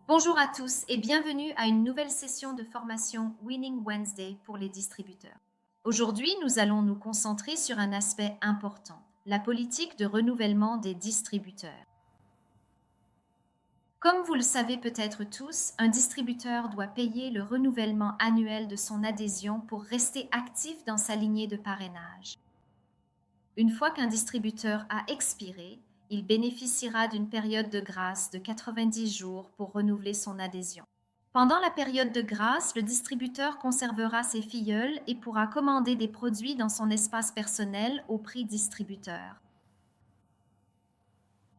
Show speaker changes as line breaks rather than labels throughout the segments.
Bonjour à tous et bienvenue à une nouvelle session de formation Winning Wednesday pour les distributeurs. Aujourd'hui, nous allons nous concentrer sur un aspect important, la politique de renouvellement des distributeurs. Comme vous le savez peut-être tous, un distributeur doit payer le renouvellement annuel de son adhésion pour rester actif dans sa lignée de parrainage. Une fois qu'un distributeur a expiré, il bénéficiera d'une période de grâce de 90 jours pour renouveler son adhésion. Pendant la période de grâce, le distributeur conservera ses filleuls et pourra commander des produits dans son espace personnel au prix distributeur.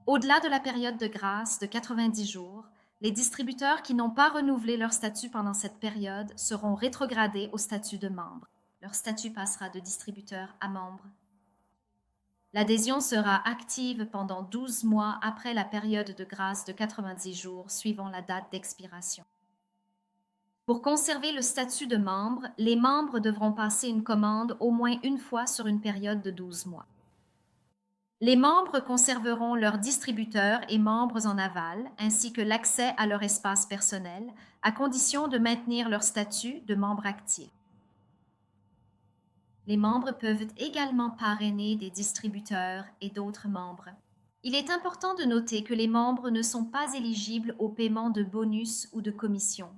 Au-delà de la période de grâce de 90 jours, les distributeurs qui n'ont pas renouvelé leur statut pendant cette période seront rétrogradés au statut de membre. Leur statut passera de distributeur à membre. L'adhésion sera active pendant 12 mois après la période de grâce de 90 jours suivant la date d'expiration. Pour conserver le statut de membre, les membres devront passer une commande au moins une fois sur une période de 12 mois. Les membres conserveront leurs distributeurs et membres en aval, ainsi que l'accès à leur espace personnel, à condition de maintenir leur statut de membre actif. Les membres peuvent également parrainer des distributeurs et d'autres membres. Il est important de noter que les membres ne sont pas éligibles au paiement de bonus ou de commissions.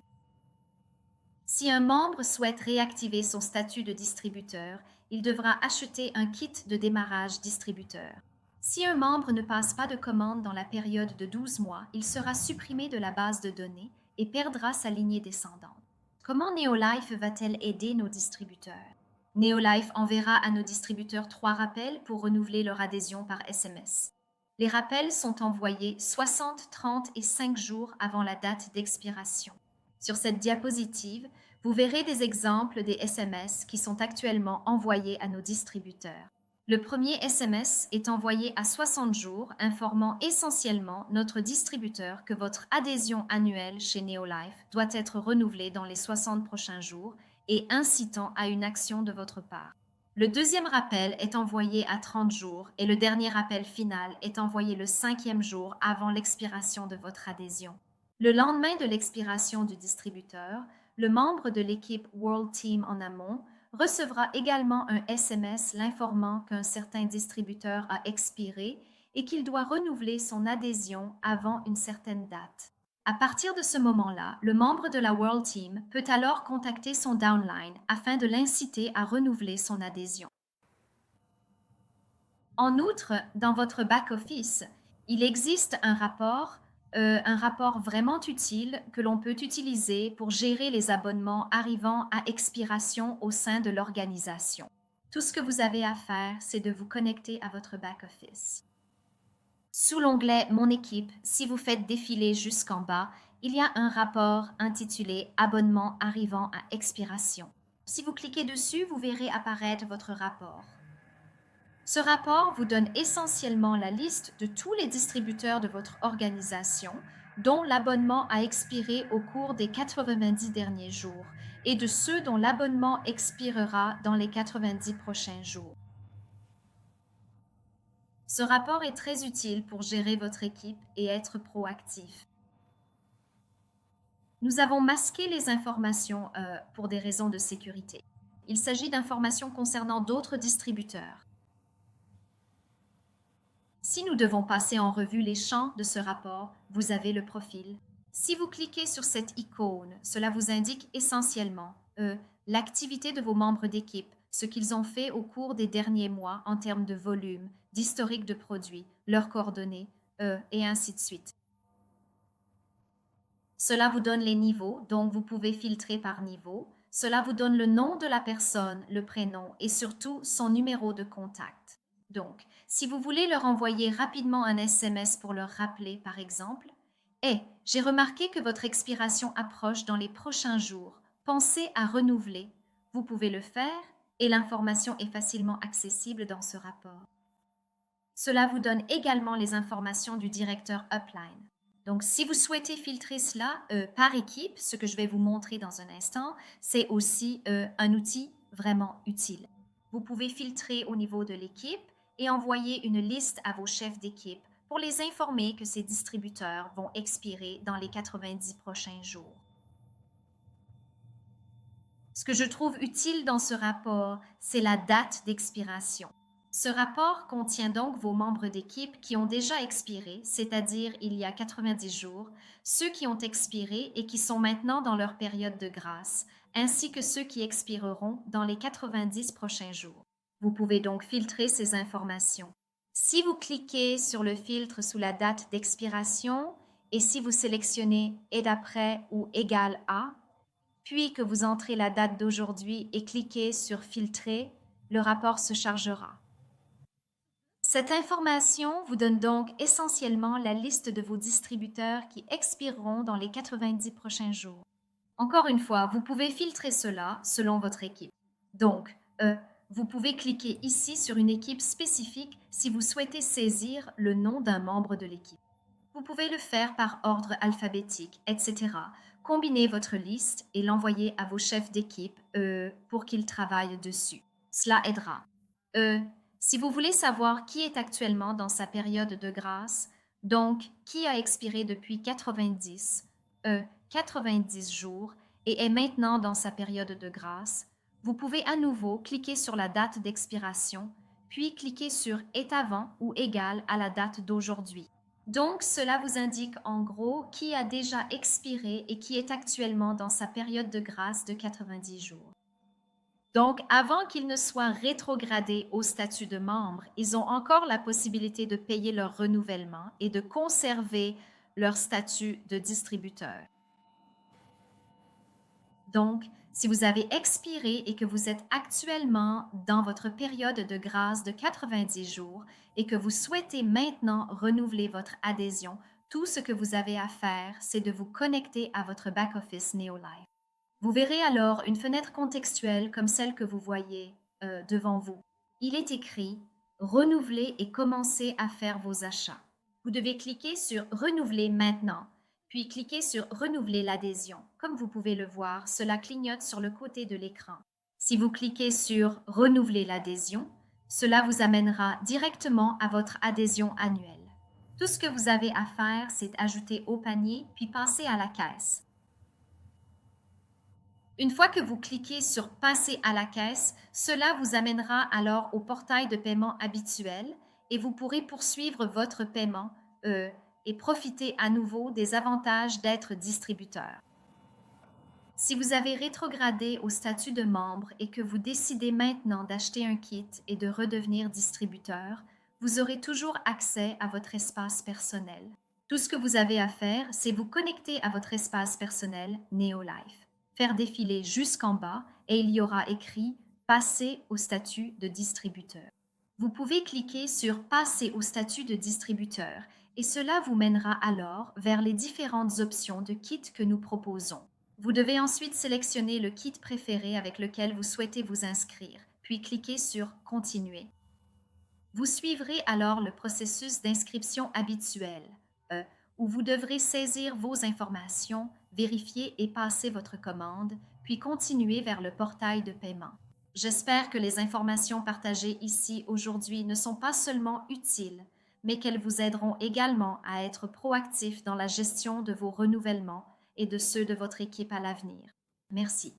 Si un membre souhaite réactiver son statut de distributeur, il devra acheter un kit de démarrage distributeur. Si un membre ne passe pas de commande dans la période de 12 mois, il sera supprimé de la base de données et perdra sa lignée descendante. Comment Neolife va-t-elle aider nos distributeurs? Neolife enverra à nos distributeurs 3 rappels pour renouveler leur adhésion par SMS. Les rappels sont envoyés 60, 30 et 5 jours avant la date d'expiration. Sur cette diapositive, vous verrez des exemples des SMS qui sont actuellement envoyés à nos distributeurs. Le premier SMS est envoyé à 60 jours, informant essentiellement notre distributeur que votre adhésion annuelle chez Neolife doit être renouvelée dans les 60 prochains jours et incitant à une action de votre part. Le deuxième rappel est envoyé à 30 jours et le dernier rappel final est envoyé le 5e jour avant l'expiration de votre adhésion. Le lendemain de l'expiration du distributeur, le membre de l'équipe World Team en amont recevra également un SMS l'informant qu'un certain distributeur a expiré et qu'il doit renouveler son adhésion avant une certaine date. À partir de ce moment-là, le membre de la World Team peut alors contacter son downline afin de l'inciter à renouveler son adhésion. En outre, dans votre back-office, il existe un rapport vraiment utile que l'on peut utiliser pour gérer les abonnements arrivant à expiration au sein de l'organisation. Tout ce que vous avez à faire, c'est de vous connecter à votre back-office. Sous l'onglet Mon équipe, si vous faites défiler jusqu'en bas, il y a un rapport intitulé Abonnement arrivant à expiration. Si vous cliquez dessus, vous verrez apparaître votre rapport. Ce rapport vous donne essentiellement la liste de tous les distributeurs de votre organisation dont l'abonnement a expiré au cours des 90 derniers jours et de ceux dont l'abonnement expirera dans les 90 prochains jours. Ce rapport est très utile pour gérer votre équipe et être proactif. Nous avons masqué les informations pour des raisons de sécurité. Il s'agit d'informations concernant d'autres distributeurs. Si nous devons passer en revue les champs de ce rapport, vous avez le profil. Si vous cliquez sur cette icône, cela vous indique essentiellement l'activité de vos membres d'équipe, ce qu'ils ont fait au cours des derniers mois en termes de volume, d'historique de produits, leurs coordonnées, et ainsi de suite. Cela vous donne les niveaux, donc vous pouvez filtrer par niveau. Cela vous donne le nom de la personne, le prénom et surtout son numéro de contact. Donc, si vous voulez leur envoyer rapidement un SMS pour leur rappeler, par exemple, j'ai remarqué que votre expiration approche dans les prochains jours. Pensez à renouveler. Vous pouvez le faire et l'information est facilement accessible dans ce rapport. Cela vous donne également les informations du directeur Upline. Donc, si vous souhaitez filtrer cela par équipe, ce que je vais vous montrer dans un instant, c'est aussi un outil vraiment utile. Vous pouvez filtrer au niveau de l'équipe et envoyer une liste à vos chefs d'équipe pour les informer que ces distributeurs vont expirer dans les 90 prochains jours. Ce que je trouve utile dans ce rapport, c'est la date d'expiration. Ce rapport contient donc vos membres d'équipe qui ont déjà expiré, c'est-à-dire il y a 90 jours, ceux qui ont expiré et qui sont maintenant dans leur période de grâce, ainsi que ceux qui expireront dans les 90 prochains jours. Vous pouvez donc filtrer ces informations. Si vous cliquez sur le filtre sous la date d'expiration et si vous sélectionnez « Et d'après » ou « Égal à », puis que vous entrez la date d'aujourd'hui et cliquez sur Filtrer, le rapport se chargera. Cette information vous donne donc essentiellement la liste de vos distributeurs qui expireront dans les 90 prochains jours. Encore une fois, vous pouvez filtrer cela selon votre équipe. Donc, vous pouvez cliquer ici sur une équipe spécifique si vous souhaitez saisir le nom d'un membre de l'équipe. Vous pouvez le faire par ordre alphabétique, etc. Combinez votre liste et l'envoyer à vos chefs d'équipe pour qu'ils travaillent dessus. Cela aidera. Si vous voulez savoir qui est actuellement dans sa période de grâce, donc qui a expiré depuis 90 jours et est maintenant dans sa période de grâce, vous pouvez à nouveau cliquer sur la date d'expiration, puis cliquer sur « Est avant » ou « Égal à la date d'aujourd'hui ». Donc, cela vous indique en gros qui a déjà expiré et qui est actuellement dans sa période de grâce de 90 jours. Donc, avant qu'ils ne soient rétrogradés au statut de membre, ils ont encore la possibilité de payer leur renouvellement et de conserver leur statut de distributeur. Donc, si vous avez expiré et que vous êtes actuellement dans votre période de grâce de 90 jours et que vous souhaitez maintenant renouveler votre adhésion, tout ce que vous avez à faire, c'est de vous connecter à votre back-office Neolife. Vous verrez alors une fenêtre contextuelle comme celle que vous voyez devant vous. Il est écrit « Renouveler et commencer à faire vos achats ». Vous devez cliquer sur « Renouveler maintenant », puis cliquez sur « Renouveler l'adhésion ». Comme vous pouvez le voir, cela clignote sur le côté de l'écran. Si vous cliquez sur « Renouveler l'adhésion », cela vous amènera directement à votre adhésion annuelle. Tout ce que vous avez à faire, c'est ajouter au panier, puis passer à la caisse. Une fois que vous cliquez sur « Passer à la caisse », cela vous amènera alors au portail de paiement habituel et vous pourrez poursuivre votre paiement et profiter à nouveau des avantages d'être distributeur. Si vous avez rétrogradé au statut de membre et que vous décidez maintenant d'acheter un kit et de redevenir distributeur, vous aurez toujours accès à votre espace personnel. Tout ce que vous avez à faire, c'est vous connecter à votre espace personnel Neolife, faire défiler jusqu'en bas et il y aura écrit « Passer au statut de distributeur ». Vous pouvez cliquer sur « Passer au statut de distributeur » et cela vous mènera alors vers les différentes options de kits que nous proposons. Vous devez ensuite sélectionner le kit préféré avec lequel vous souhaitez vous inscrire, puis cliquer sur « Continuer ». Vous suivrez alors le processus d'inscription habituel, où vous devrez saisir vos informations, vérifier et passer votre commande, puis continuer vers le portail de paiement. J'espère que les informations partagées ici aujourd'hui ne sont pas seulement utiles, mais qu'elles vous aideront également à être proactif dans la gestion de vos renouvellements et de ceux de votre équipe à l'avenir. Merci.